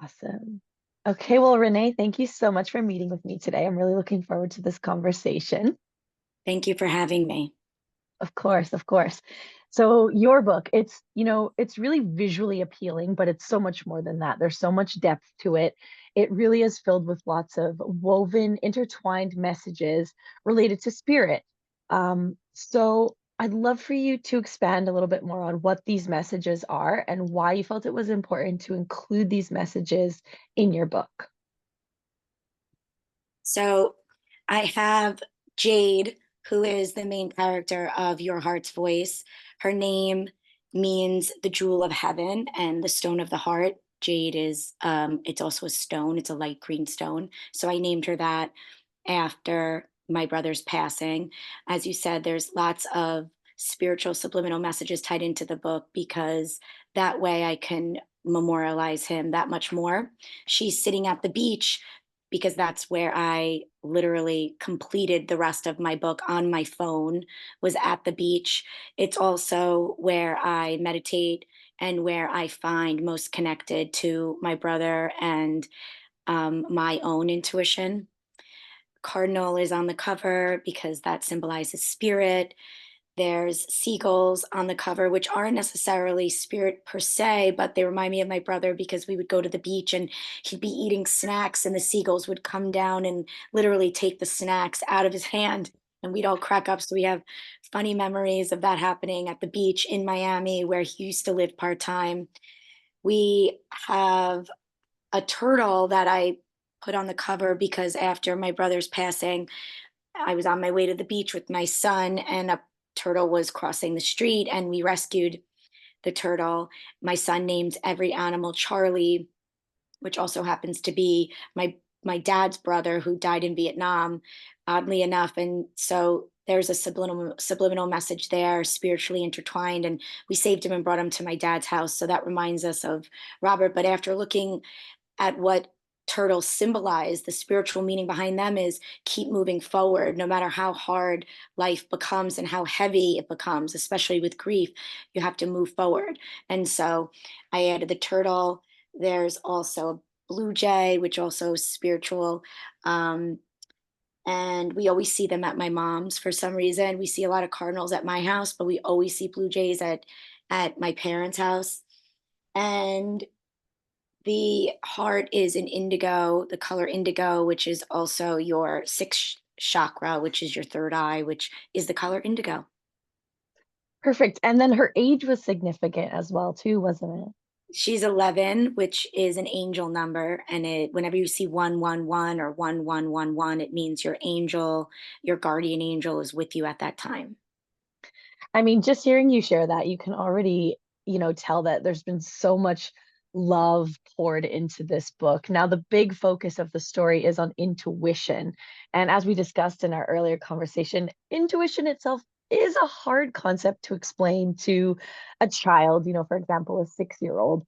Awesome. Okay, well, Renee, thank you so much for meeting with me today. I'm really looking forward to this conversation. Thank you for having me. Of course, of course. So your book, it's really visually appealing, but it's so much more than that. There's so much depth to it. It really is filled with lots of woven, intertwined messages related to spirit. So I'd love for you to expand a little bit more on what these messages are and why you felt it was important to include these messages in your book. So I have Jade, who is the main character of Your Heart's Voice. Her name means the jewel of heaven and the stone of the heart. Jade is it's also a stone, it's a light green stone. So I named her that after my brother's passing. As you said, there's lots of spiritual subliminal messages tied into the book because that way I can memorialize him that much more. She's sitting at the beach because that's where I literally completed the rest of my book on my phone, was at the beach. It's also where I meditate and where I find most connected to my brother and my own intuition. Cardinal is on the cover because that symbolizes spirit. There's seagulls on the cover, which aren't necessarily spirit per se, but they remind me of my brother because we would go to the beach and he'd be eating snacks, and the seagulls would come down and literally take the snacks out of his hand. And we'd all crack up. So we have funny memories of that happening at the beach in Miami, where he used to live part time. We have a turtle that I put on the cover because after my brother's passing, I was on my way to the beach with my son, and a turtle was crossing the street, and we rescued the turtle. My son named every animal Charlie, which also happens to be my dad's brother who died in Vietnam, oddly enough. And so there's a subliminal message there, spiritually intertwined. And we saved him and brought him to my dad's house. So that reminds us of Robert. But after looking at what turtles symbolize, the spiritual meaning behind them is keep moving forward no matter how hard life becomes and how heavy it becomes, especially with grief. You have to move forward. And so I added the turtle. There's also a blue jay, which also is spiritual. Um, and we always see them at my mom's for some reason. We see a lot of cardinals at my house, but we always see blue jays at my parents' house. And the heart is an indigo, the color indigo, which is also your sixth chakra, which is your third eye, which is the color indigo. Perfect. And then her age was significant as well, too, wasn't it? She's 11, which is an angel number. And whenever you see 111 or 1111, it means your angel, your guardian angel is with you at that time. I mean, just hearing you share that, you can already, tell that there's been so much love poured into this book. Now, the big focus of the story is on intuition. And as we discussed in our earlier conversation, intuition itself is a hard concept to explain to a child, for example, a 6-year-old.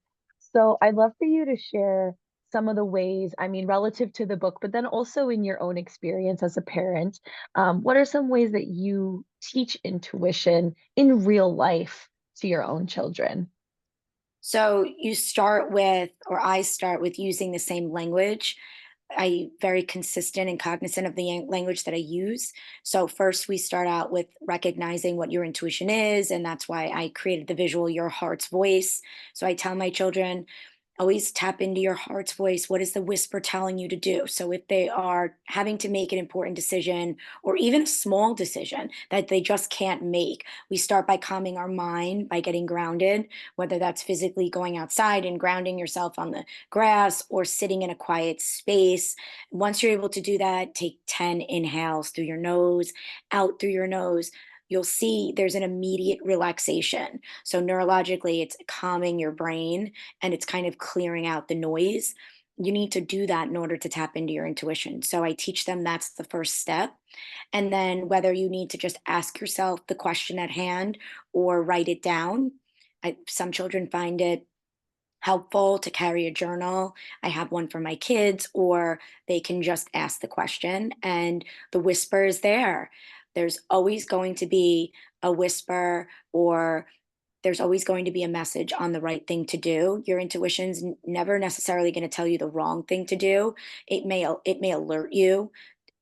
So I'd love for you to share some of the ways, I mean, relative to the book, but then also in your own experience as a parent, what are some ways that you teach intuition in real life to your own children? So you start with, or I start with using the same language. I very consistent and cognizant of the language that I use. So first we start out with recognizing what your intuition is, and that's why I created the visual your heart's voice. So I tell my children, always tap into your heart's voice. What is the whisper telling you to do? So if they are having to make an important decision or even a small decision that they just can't make, we start by calming our mind, by getting grounded, whether that's physically going outside and grounding yourself on the grass or sitting in a quiet space. Once you're able to do that, take 10 inhales through your nose, out through your nose. You'll see there's an immediate relaxation. So neurologically, it's calming your brain and it's kind of clearing out the noise. You need to do that in order to tap into your intuition. So I teach them that's the first step. And then whether you need to just ask yourself the question at hand or write it down. Some children find it helpful to carry a journal. I have one for my kids, or they can just ask the question and the whisper is there. There's always going to be a whisper or there's always going to be a message on the right thing to do. Your intuition's never necessarily going to tell you the wrong thing to do. It may alert you.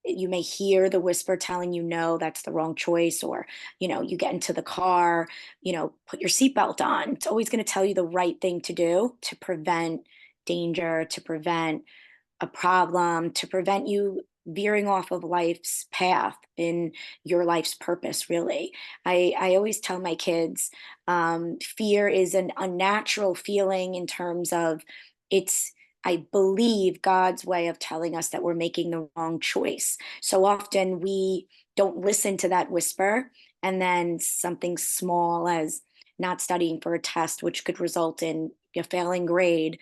You may hear the whisper telling you no, that's the wrong choice, or you get into the car, put your seatbelt on. It's always going to tell you the right thing to do to prevent danger, to prevent a problem, to prevent you veering off of life's path in your life's purpose, really. I always tell my kids, fear is an unnatural feeling in terms of it's, I believe, God's way of telling us that we're making the wrong choice. So often we don't listen to that whisper, and then something small as not studying for a test, which could result in a failing grade,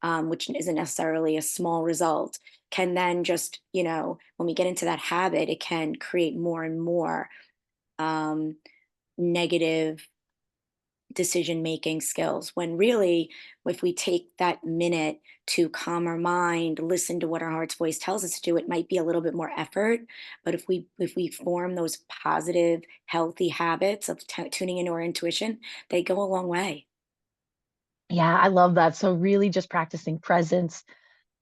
which isn't necessarily a small result, can then just, when we get into that habit, it can create more and more um, negative decision making skills. When really, if we take that minute to calm our mind, listen to what our heart's voice tells us to do, it might be a little bit more effort. But if we form those positive, healthy habits of tuning into our intuition, they go a long way. Yeah, I love that. So really just practicing presence,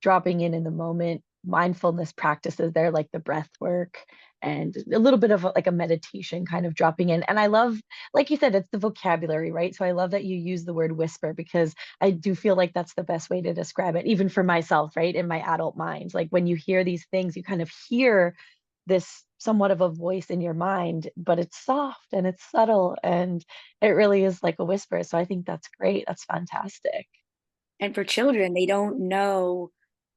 dropping in the moment, mindfulness practices there, like the breath work and a little bit of like a meditation kind of dropping in. And I love, like you said, it's the vocabulary, right? So I love that you use the word whisper because I do feel like that's the best way to describe it, even for myself, right? In my adult mind, like when you hear these things, you kind of hear this somewhat of a voice in your mind, but it's soft and it's subtle and it really is like a whisper. So I think that's great. That's fantastic. And for children, they don't know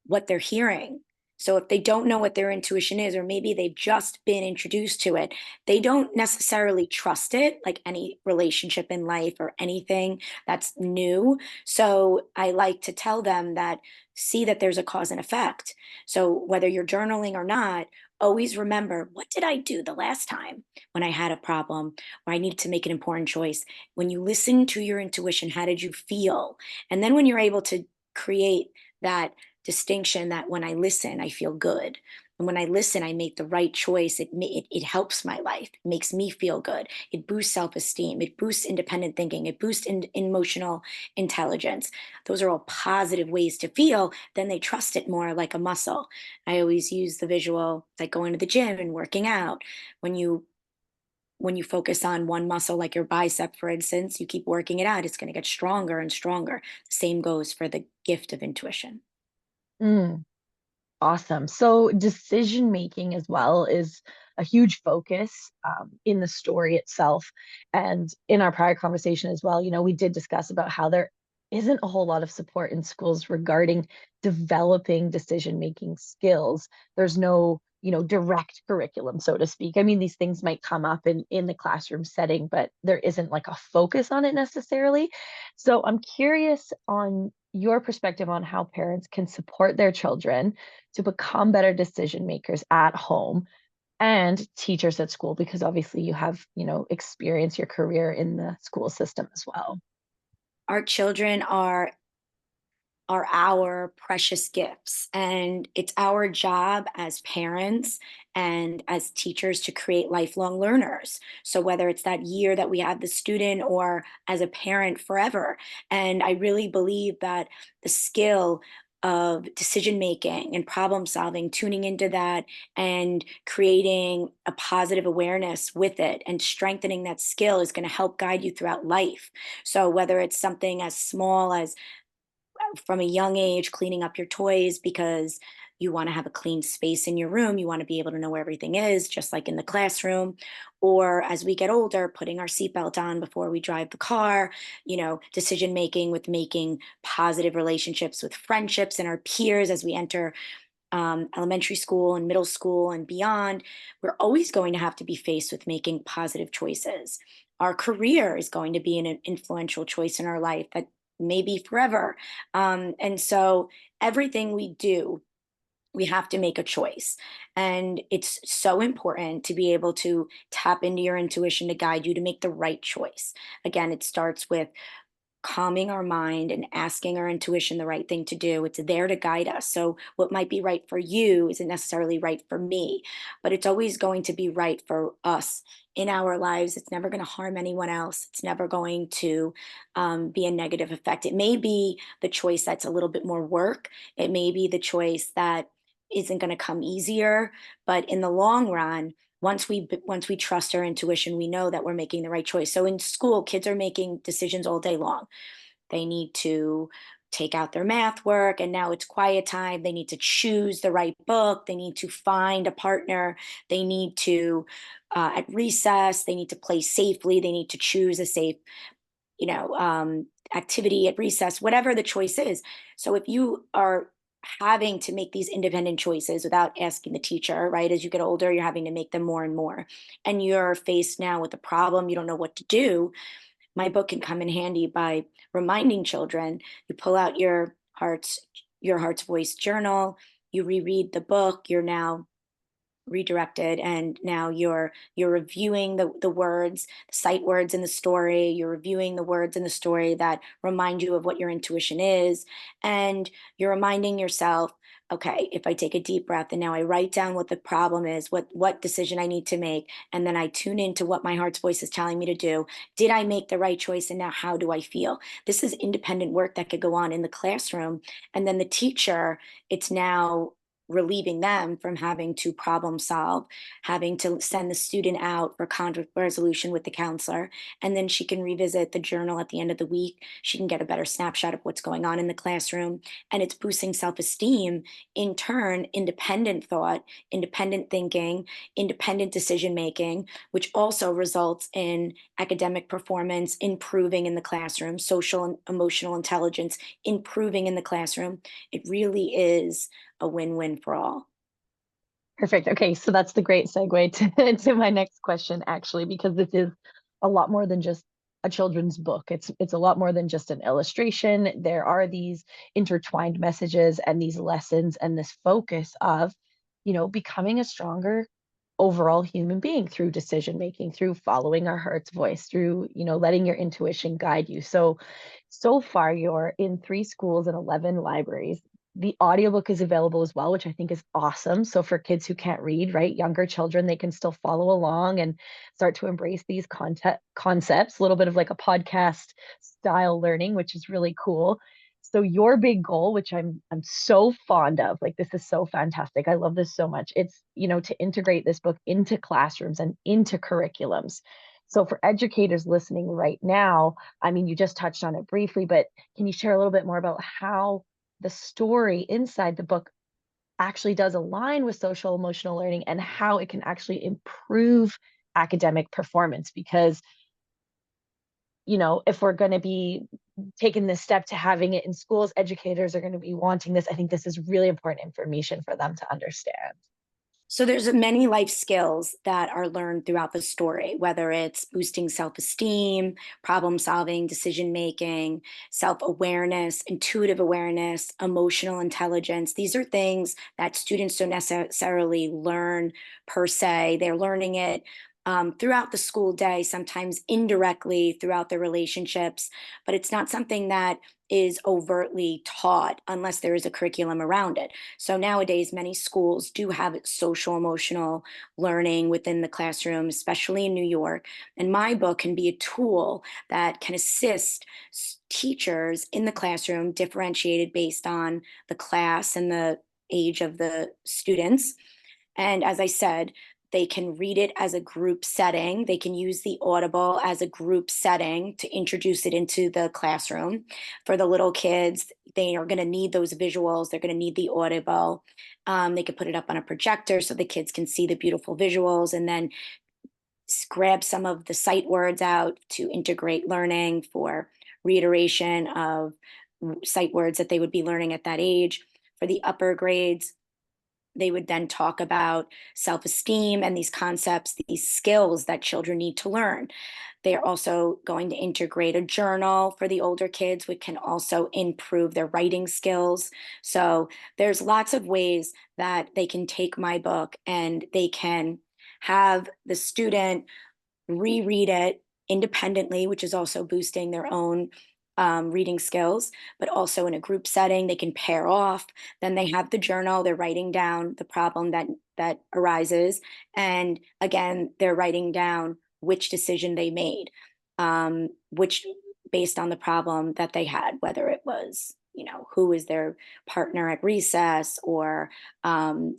what they're hearing. So if they don't know what their intuition is, or maybe they've just been introduced to it, they don't necessarily trust it, like any relationship in life or anything that's new. So I like to tell them that, see that there's a cause and effect. So whether you're journaling or not, always remember, what did I do the last time when I had a problem or I needed to make an important choice? When you listen to your intuition, how did you feel? And then when you're able to create that distinction, that when I listen, I feel good. And when I listen, I make the right choice. It helps my life. It makes me feel good. It boosts self-esteem. It boosts independent thinking. It boosts emotional intelligence. Those are all positive ways to feel. Then they trust it more, like a muscle. I always use the visual, like going to the gym and working out. When you focus on one muscle, like your bicep, for instance, you keep working it out, it's going to get stronger and stronger. The same goes for the gift of intuition. Mm. Awesome. So decision making as well is a huge focus in the story itself. And in our prior conversation as well, we did discuss about how there isn't a whole lot of support in schools regarding developing decision making skills. There's no, direct curriculum, so to speak. I mean, these things might come up in the classroom setting, but there isn't like a focus on it necessarily. So I'm curious on your perspective on how parents can support their children to become better decision makers at home and teachers at school because obviously you have experience your career in the school system as well. Our children are our precious gifts. And it's our job as parents and as teachers to create lifelong learners. So, whether it's that year that we have the student or as a parent forever. And I really believe that the skill of decision making and problem solving, tuning into that and creating a positive awareness with it and strengthening that skill is going to help guide you throughout life. So, whether it's something as small as from a young age cleaning up your toys because you want to have a clean space in your room, you want to be able to know where everything is, just like in the classroom, or as we get older, putting our seatbelt on before we drive the car, decision making with making positive relationships with friendships and our peers as we enter elementary school and middle school and beyond. We're always going to have to be faced with making positive choices. Our career is going to be an influential choice in our life that may be forever. And so everything we do, we have to make a choice. And it's so important to be able to tap into your intuition to guide you to make the right choice. Again, it starts with calming our mind and asking our intuition the right thing to do. It's there to guide us. So, what might be right for you isn't necessarily right for me, but it's always going to be right for us in our lives. It's never going to harm anyone else. It's never going to be a negative effect. It may be the choice that's a little bit more work, it may be the choice that isn't going to come easier, but in the long run, once we trust our intuition, we know that we're making the right choice. So in school, kids are making decisions all day long. They need to take out their math work, and now it's quiet time. They need to choose the right book. They need to find a partner. They need to, at recess, they need to play safely. They need to choose a safe, activity at recess, whatever the choice is. So if you are having to make these independent choices without asking the teacher, right? As you get older, you're having to make them more and more. And you're faced now with a problem, you don't know what to do. My book can come in handy by reminding children. You pull out your heart's voice journal, you reread the book, you're now redirected, and now you're reviewing the words, the sight words in the story. You're reviewing the words in the story that remind you of what your intuition is, and you're reminding yourself, okay, if I take a deep breath and now I write down what the problem is, what decision I need to make, and then I tune into what my heart's voice is telling me to do, did I make the right choice, and now how do I feel? This is independent work that could go on in the classroom, and then the teacher, it's now relieving them from having to problem solve, having to send the student out for conflict resolution with the counselor. And then she can revisit the journal at the end of the week. She can get a better snapshot of what's going on in the classroom. And it's boosting self esteem, in turn, independent thought, independent thinking, independent decision making, which also results in academic performance improving in the classroom, social and emotional intelligence improving in the classroom. It really is a win-win for all. Perfect. Okay, so that's the great segue to, to my next question, actually, because this is a lot more than just a children's book. It's a lot more than just an illustration. There are these intertwined messages and these lessons and this focus of, becoming a stronger overall human being through decision making, through following our heart's voice, through, letting your intuition guide you. So far you're in 3 schools and 11 libraries. The audiobook is available as well, which I think is awesome. So for kids who can't read, right, younger children, they can still follow along and start to embrace these concepts, a little bit of like a podcast style learning, which is really cool. So your big goal, which I'm so fond of, like this is so fantastic. I love this so much. It's, to integrate this book into classrooms and into curriculums. So for educators listening right now, I mean, you just touched on it briefly, but can you share a little bit more about how the story inside the book actually does align with social emotional learning and how it can actually improve academic performance? Because, if we're going to be taking this step to having it in schools, educators are going to be wanting this. I think this is really important information for them to understand. So there's many life skills that are learned throughout the story, whether it's boosting self-esteem, problem solving, decision making, self-awareness, intuitive awareness, emotional intelligence. These are things that students don't necessarily learn per se. They're learning it throughout the school day, sometimes indirectly throughout their relationships, but it's not something that is overtly taught unless there is a curriculum around it. So nowadays, many schools do have social emotional learning within the classroom, especially in New York. And my book can be a tool that can assist teachers in the classroom, differentiated based on the class and the age of the students. And as I said, they can read it as a group setting. They can use the Audible as a group setting to introduce it into the classroom. For the little kids, they are going to need those visuals. They're going to need the Audible. They could put it up on a projector so the kids can see the beautiful visuals, and then grab some of the sight words out to integrate learning for reiteration of sight words that they would be learning at that age. For the upper grades, they would then talk about self esteem and these concepts, these skills that children need to learn. They are also going to integrate a journal for the older kids, which can also improve their writing skills. So there's lots of ways that they can take my book and they can have the student reread it independently, which is also boosting their own reading skills, but also in a group setting, they can pair off. Then they have the journal, they're writing down the problem that arises. And again, they're writing down which decision they made, which based on the problem that they had, whether it was, who is their partner at recess, or um,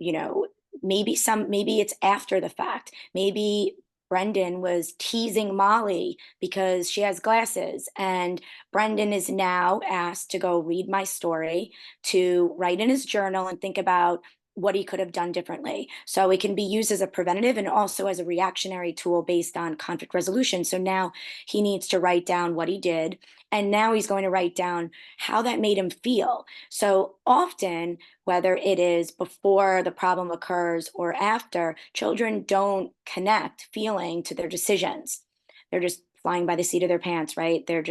you know, maybe it's after the fact. Maybe Brendan was teasing Molly because she has glasses, and Brendan is now asked to go read my story, to write in his journal and think about what he could have done differently. So it can be used as a preventative and also as a reactionary tool based on conflict resolution. So now he needs to write down what he did, and now he's going to write down how that made him feel. So often, whether it is before the problem occurs or after, children don't connect feeling to their decisions. They're just flying by the seat of their pants, right? They're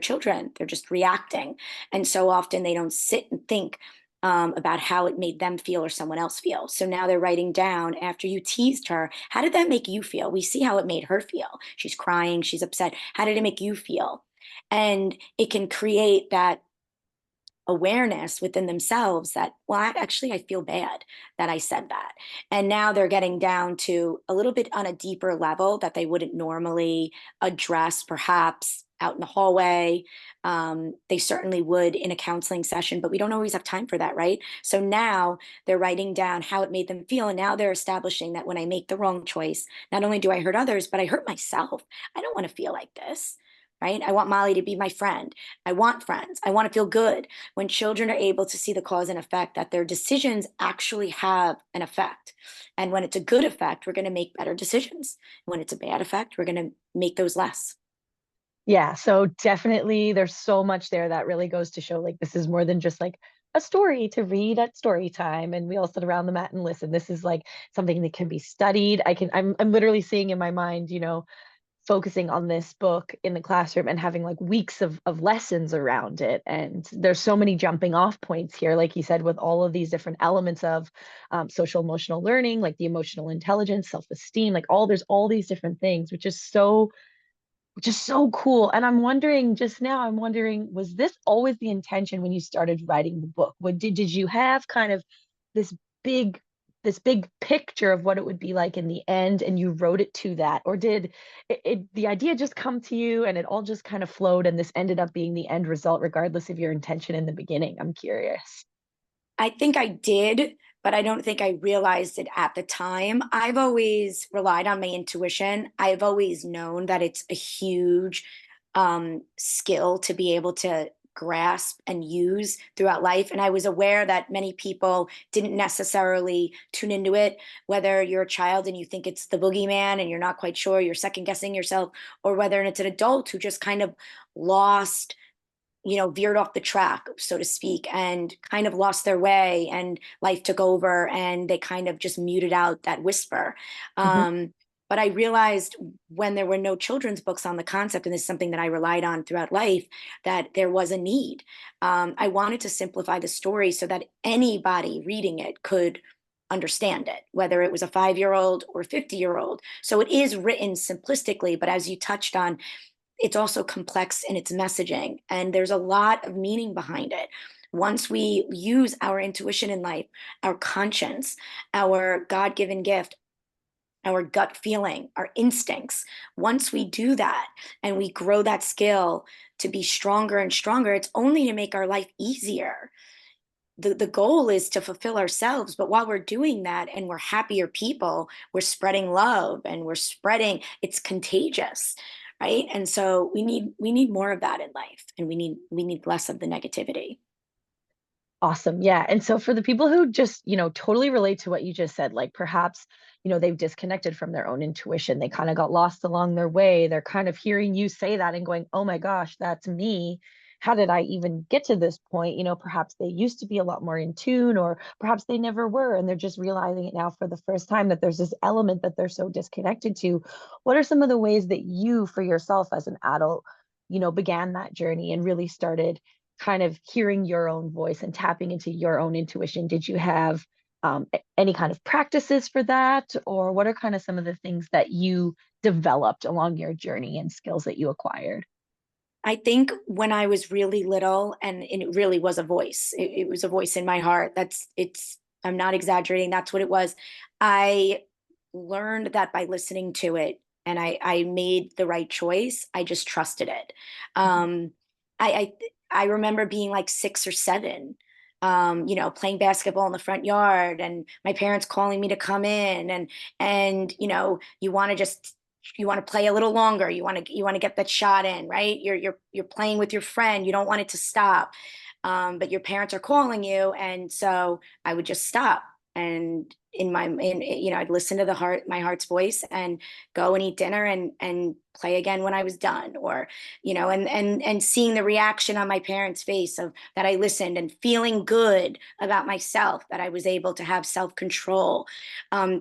children. They're just reacting. And so often they don't sit and think about how it made them feel or someone else feel. So now they're writing down, after you teased her, how did that make you feel? We see how it made her feel. She's crying, she's upset. How did it make you feel? And it can create that awareness within themselves that, well, actually, I feel bad that I said that. And now they're getting down to a little bit on a deeper level that they wouldn't normally address, perhaps out in the hallway. They certainly would in a counseling session, but we don't always have time for that, right? So now they're writing down how it made them feel. And now they're establishing that when I make the wrong choice, not only do I hurt others, but I hurt myself. I don't want to feel like this. Right? I want Molly to be my friend. I want friends. I want to feel good. When children are able to see the cause and effect, that their decisions actually have an effect. And when it's a good effect, we're going to make better decisions. When it's a bad effect, we're going to make those less. Yeah, so definitely there's so much there that really goes to show like this is more than just like a story to read at story time and we all sit around the mat and listen. This is like something that can be studied. I'm literally seeing in my mind, focusing on this book in the classroom and having like weeks of lessons around it. And there's so many jumping off points here, like you said, with all of these different elements of social emotional learning, like the emotional intelligence, self-esteem, like there's all these different things, which is so cool. And I'm wondering, was this always the intention when you started writing the book? Did you have kind of this big this big picture of what it would be like in the end and you wrote it to that? Or did the idea just come to you and it all just kind of flowed and this ended up being the end result regardless of your intention in the beginning? I'm curious. I think I did, but I don't think I realized it at the time. I've always relied on my intuition. I've always known that it's a huge skill to be able to grasp and use throughout life. And I was aware that many people didn't necessarily tune into it, whether you're a child and you think it's the boogeyman and you're not quite sure, you're second guessing yourself, or whether it's an adult who just kind of lost, veered off the track, so to speak, and kind of lost their way, and life took over, and they kind of just muted out that whisper. Mhm. But I realized when there were no children's books on the concept, and this is something that I relied on throughout life, that there was a need. I wanted to simplify the story so that anybody reading it could understand it, whether it was a 5-year-old or 50-year-old. So it is written simplistically, but as you touched on, it's also complex in its messaging, and there's a lot of meaning behind it. Once we use our intuition in life, our conscience, our God given gift, our gut feeling, our instincts, once we do that and we grow that skill to be stronger and stronger, it's only to make our life easier. The goal is to fulfill ourselves, but while we're doing that and we're happier people, we're spreading love and we're spreading, it's contagious, right? And so we need more of that in life, and we need less of the negativity. Awesome. Yeah. And so for the people who just, totally relate to what you just said, like perhaps, they've disconnected from their own intuition. They kind of got lost along their way. They're kind of hearing you say that and going, oh my gosh, that's me. How did I even get to this point? Perhaps they used to be a lot more in tune, or perhaps they never were. And they're just realizing it now for the first time that there's this element that they're so disconnected to. What are some of the ways that you, for yourself as an adult, began that journey and really started kind of hearing your own voice and tapping into your own intuition? Did you have any kind of practices for that? Or what are kind of some of the things that you developed along your journey and skills that you acquired? I think when I was really little, and it really was a voice, it was a voice in my heart. I'm not exaggerating. That's what it was. I learned that by listening to it, and I made the right choice. I just trusted it. Mhm. Um, I remember being like 6 or 7, playing basketball in the front yard, and my parents calling me to come in, and you want to play a little longer. You want to get that shot in, right? You're playing with your friend. You don't want it to stop, but your parents are calling you, and so I would just stop. And I'd listen to my heart's voice, and go and eat dinner, and play again when I was done, or and seeing the reaction on my parents' face of that I listened, and feeling good about myself, that I was able to have self control.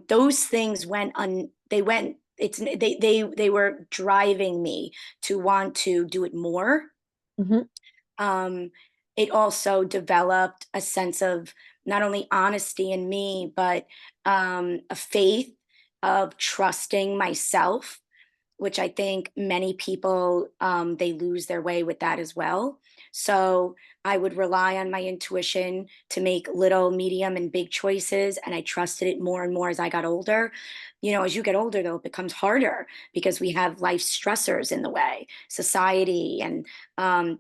Those things went on. They went it's they were driving me to want to do it more. Mhm. um, it also developed a sense of not only honesty in me, but a faith of trusting myself, which I think many people, they lose their way with that as well. So I would rely on my intuition to make little, medium, and big choices, and I trusted it more and more as I got older. As you get older, though, it becomes harder because we have life stressors in the way. Society and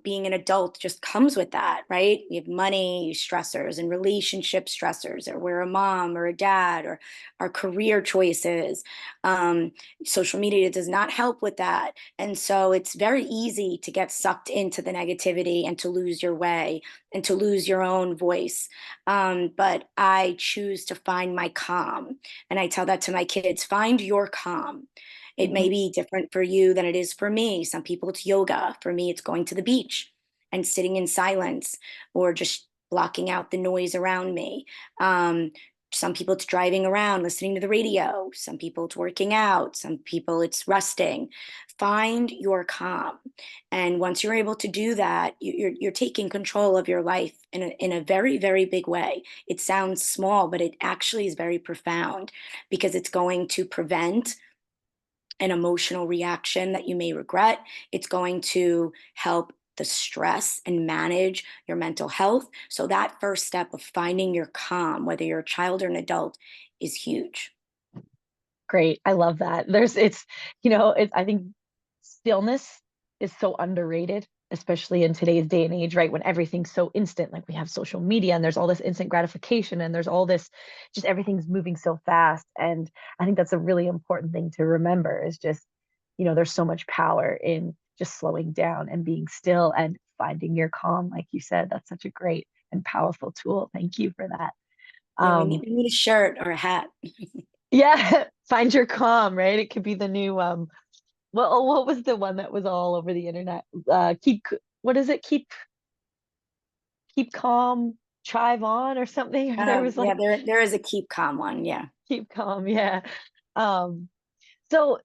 being an adult just comes with that, right? We have money stressors and relationship stressors, or we're a mom or a dad, or our career choices. Um, Social media does not help with that. And so it's very easy to get sucked into the negativity, and to lose your way, and to lose your own voice. But I choose to find my calm. And I tell that to my kids: find your calm. It may Mhm. be different for you than it is for me. Some people, it's yoga. For me, it's going to the beach and sitting in silence, or just blocking out the noise around me. Um, some people, it's driving around, listening to the radio. Some people, it's working out. Some people, it's resting. Find your calm. And once you're able to do that, you're taking control of your life in a very, very big way. It sounds small, but it actually is very profound, because it's going to prevent an emotional reaction that you may regret. It's going to help the stress and manage your mental health. So, that first step of finding your calm, whether you're a child or an adult, is huge. Great. I love that. I think stillness is so underrated, especially in today's day and age, right? When everything's so instant, like we have social media and there's all this instant gratification and there's all this, just everything's moving so fast. And I think that's a really important thing to remember is just, there's so much power in just slowing down and being still and finding your calm. Like you said, that's such a great and powerful tool. Thank you for that. Yeah, Um, we need a shirt or a hat. yeah, find your calm, right? It could be the new well, what was the one that was all over the internet? What is it? Keep calm, chive on or something. There was Yeah, like there is a keep calm one. Yeah. keep calm, yeah. Um, so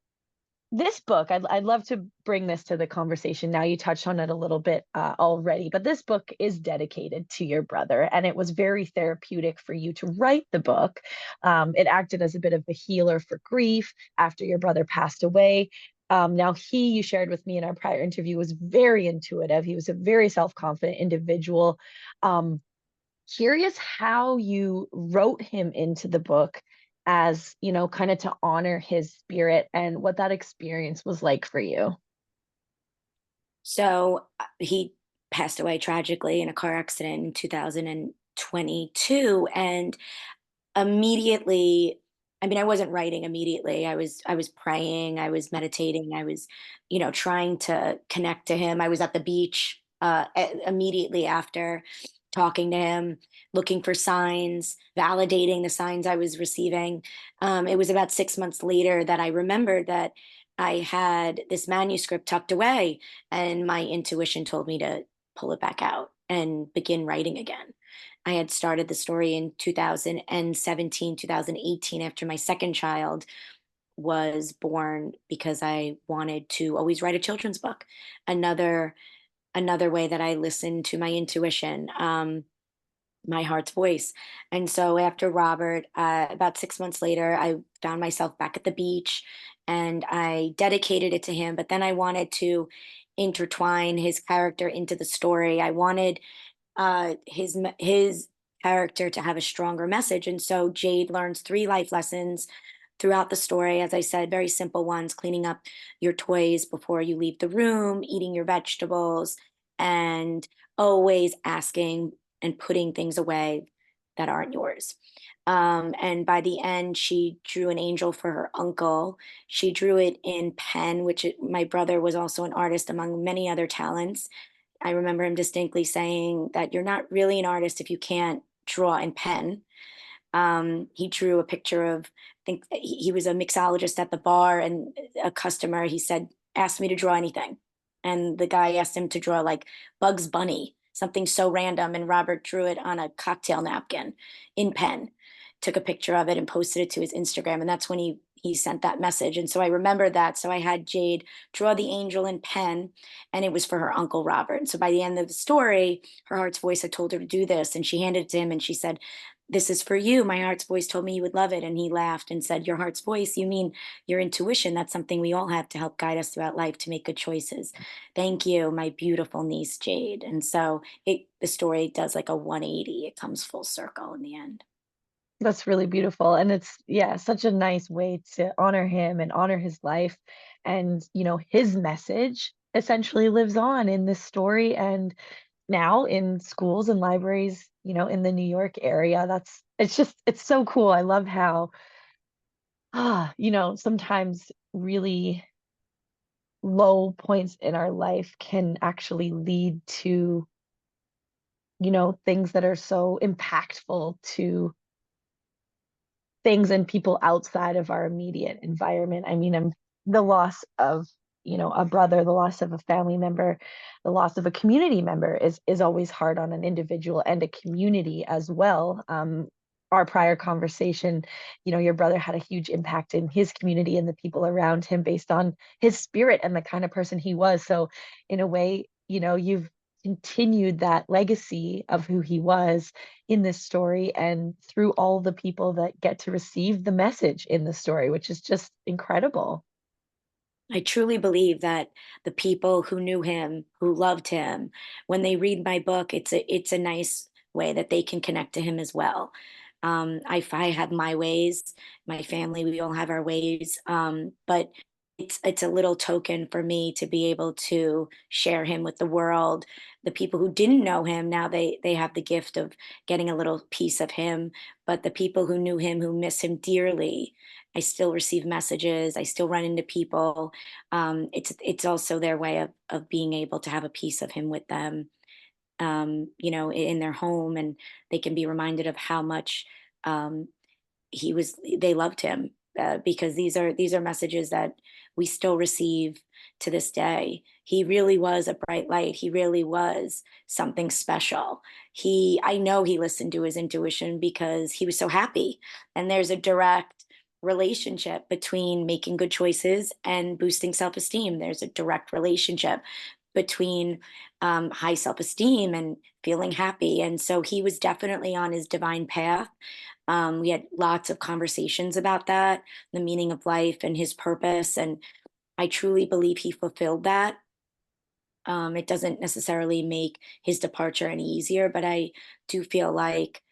this book, I'd love to bring this to the conversation. Now you touched on it a little bit already, but this book is dedicated to your brother, and it was very therapeutic for you to write the book. It acted as a bit of a healer for grief after your brother passed away. Now, you shared with me in our prior interview, was very intuitive. He was a very self confident individual. Um, Curious how you wrote him into the book as, kind of to honor his spirit and what that experience was like for you. So he passed away tragically in a car accident in 2022. And immediately, I mean, I wasn't writing immediately. I was praying, I was meditating, I was, trying to connect to him. I was at the beach immediately after, talking to him, looking for signs, validating the signs I was receiving. It was about 6 months later that I remembered that I had this manuscript tucked away, and my intuition told me to pull it back out and begin writing again. I had started the story in 2017, 2018, after my second child was born, because I wanted to always write a children's book. Another another way that I listened to my intuition, my heart's voice. And so after Robert, about 6 months later, I found myself back at the beach, and I dedicated it to him. But then I wanted to intertwine his character into the story. I wanted his character to have a stronger message. And so Jade learns 3 life lessons throughout the story. As I said, very simple ones: cleaning up your toys before you leave the room, eating your vegetables, and always asking and putting things away that aren't yours. And by the end, she drew an angel for her uncle. She drew it in pen, my brother was also an artist among many other talents. I remember him distinctly saying that you're not really an artist if you can't draw in pen. He drew a picture of, I think he was a mixologist at the bar, and a customer, he said, asked me to draw anything. And the guy asked him to draw like Bugs Bunny, something so random. And Robert drew it on a cocktail napkin in pen, took a picture of it and posted it to his Instagram. And that's when he sent that message. And so I remember that. So I had Jade draw the angel in pen, and it was for her uncle Robert. And so by the end of the story, her heart's voice had told her to do this, and she handed it to him and she said, "This is for you. My heart's voice told me you would love it." And he laughed and said, "Your heart's voice? You mean your intuition? That's something we all have to help guide us throughout life to make good choices. Thank you, my beautiful niece Jade." And so the story does like a 180. It comes full circle in the end. That's really beautiful. And it's, yeah, such a nice way to honor him and honor his life. And, his message essentially lives on in this story and now in schools and libraries, in the New York area. It's so cool. I love how, sometimes really low points in our life can actually lead to, things that are so impactful to things and people outside of our immediate environment. I mean, the loss of, a brother, the loss of a family member, the loss of a community member is always hard on an individual and a community as well. Our prior conversation, your brother had a huge impact in his community and the people around him based on his spirit and the kind of person he was. So, in a way, you've continued that legacy of who he was in this story and through all the people that get to receive the message in the story, which is just incredible. I truly believe that the people who knew him, who loved him, when they read my book, it's a nice way that they can connect to him as well. I have my ways, my family, we all have our ways, but it's a little token for me to be able to share him with the world. The people who didn't know him, now they have the gift of getting a little piece of him. But the people who knew him, who miss him dearly, I still receive messages. I still run into people. It's also their way of being able to have a piece of him with them, in their home, and they can be reminded of how much um, they loved him, because these are messages that we still receive to this day. He really was a bright light. He really was something special. I know he listened to his intuition because he was so happy, and there's a direct relationship between making good choices and boosting self-esteem. There's a direct relationship between high self-esteem and feeling happy. And so he was definitely on his divine path. We had lots of conversations about that, the meaning of life and his purpose. And I truly believe he fulfilled that. It doesn't necessarily make his departure any easier, but I do feel like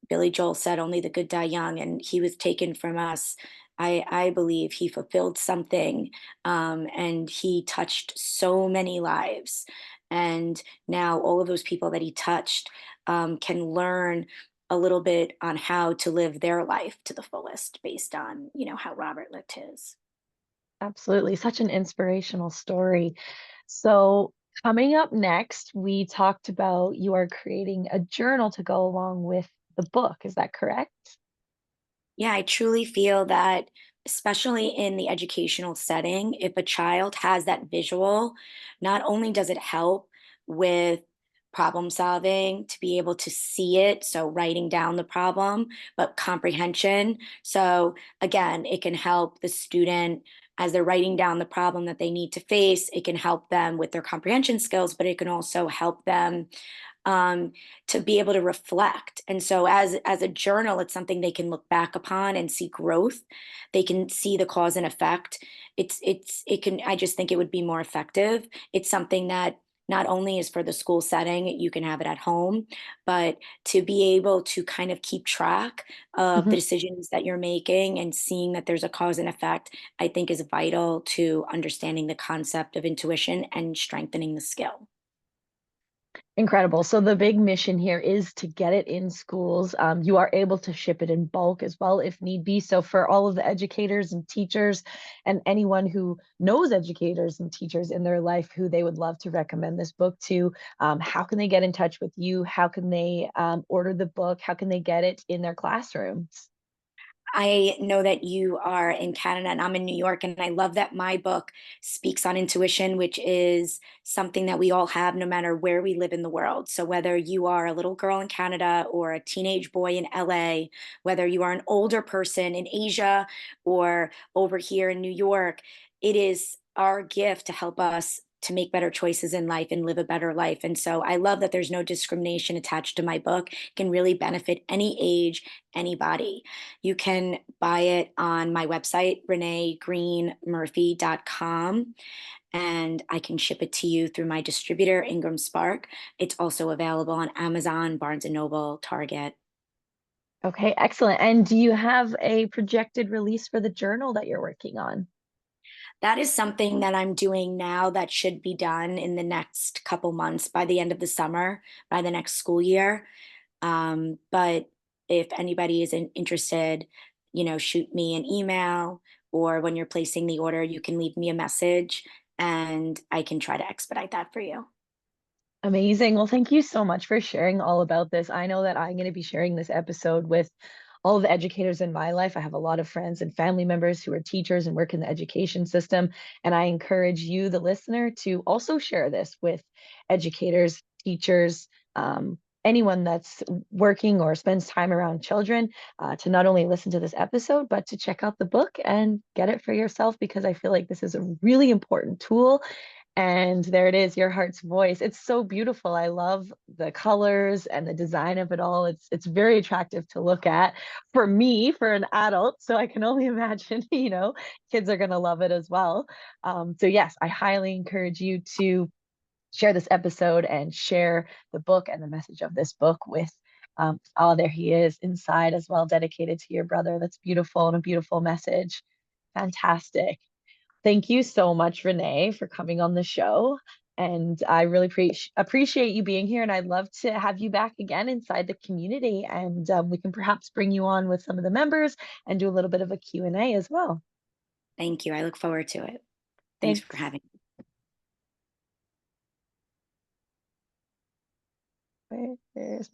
Billy Joel said, "Only the good die young," and he was taken from us. I believe he fulfilled something, and he touched so many lives. And now all of those people that he touched can learn a little bit on how to live their life to the fullest based on, how Robert lived his. Absolutely. Such an inspirational story. So, coming up next, we talked about you are creating a journal to go along with the book. Is that correct? Yeah, I truly feel that, especially in the educational setting, if a child has that visual, not only does it help with problem solving to be able to see it, so writing down the problem, but comprehension. So again, it can help the student as they're writing down the problem that they need to face, it can help them with their comprehension skills, but it can also help them um, to be able to reflect. And so, as a journal, it's something they can look back upon and see growth. They can see the cause and effect. It can. I just think it would be more effective. It's something that not only is for the school setting, you can have it at home, but to be able to kind of keep track of the Mhm. decisions that you're making and seeing that there's a cause and effect, I think is vital to understanding the concept of intuition and strengthening the skill. Incredible. So the big mission here is to get it in schools. You are able to ship it in bulk as well if need be. So for all of the educators and teachers and anyone who knows educators and teachers in their life who they would love to recommend this book to, how can they get in touch with you? How can they order the book? How can they get it in their classrooms? I know that you are in Canada and I'm in New York, and I love that my book speaks on intuition, which is something that we all have no matter where we live in the world. So, whether you are a little girl in Canada or a teenage boy in LA, whether you are an older person in Asia or over here in New York, it is our gift to help us to make better choices in life and live a better life. And so I love that there's no discrimination attached to my book. It can really benefit any age, anybody. You can buy it on my website, reneegreenmurphy.com, and I can ship it to you through my distributor, Ingram Spark. It's also available on Amazon, Barnes& and Noble, Target. Okay, excellent. And do you have a projected release for the journal that you're working on? That is something that I'm doing now that should be done in the next couple months by the end of the summer, by the next school year. But if anybody is interested, shoot me an email, or when you're placing the order, you can leave me a message and I can try to expedite that for you. Amazing. Well, thank you so much for sharing all about this. I know that I'm going to be sharing this episode with all of the educators in my life. I have a lot of friends and family members who are teachers and work in the education system. And I encourage you, the listener, to also share this with educators, teachers, anyone that's working or spends time around children, to not only listen to this episode, but to check out the book and get it for yourself, because I feel like this is a really important tool. And there it is, Your Heart's Voice. It's so beautiful. I love the colors and the design of it all. It's very attractive to look at for me, for an adult. So I can only imagine, kids are gonna love it as well. So yes, I highly encourage you to share this episode and share the book and the message of this book with oh, there he is inside as well, dedicated to your brother. That's beautiful and a beautiful message. Fantastic. Thank you so much, Renee, for coming on the show. And I really appreciate you being here. And I'd love to have you back again inside the community. And we can perhaps bring you on with some of the members and do a little bit of a Q&A as well. Thank you. I look forward to it. Thanks for Thanks. having me. Where's